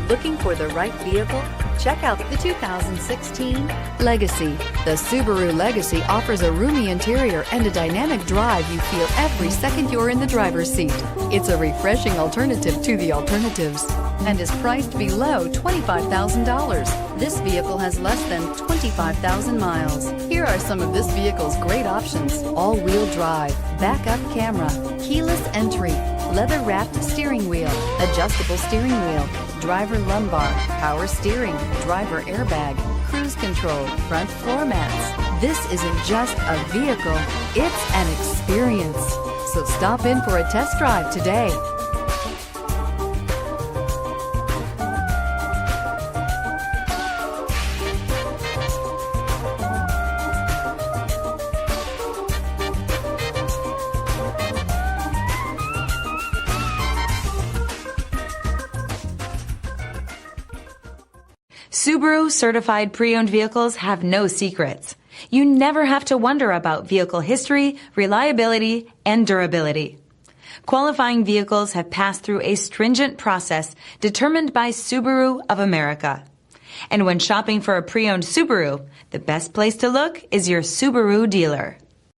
Looking for the right vehicle? Check out the 2016 Legacy. The Subaru Legacy offers a roomy interior and a dynamic drive you feel every second you're in the driver's seat. It's a refreshing alternative to the alternatives and is priced below $25,000. This vehicle has less than 25,000 miles. Here are some of this vehicle's great options: all-wheel drive, backup camera, keyless entry, leather-wrapped steering wheel, adjustable steering wheel, driver lumbar, power steering, driver airbag, cruise control, front floor mats. This isn't just a vehicle, it's an experience. So stop in for a test drive today. Subaru certified pre-owned vehicles have no secrets. You never have to wonder about vehicle history, reliability, and durability. Qualifying vehicles have passed through a stringent process determined by Subaru of America. And when shopping for a pre-owned Subaru, the best place to look is your Subaru dealer.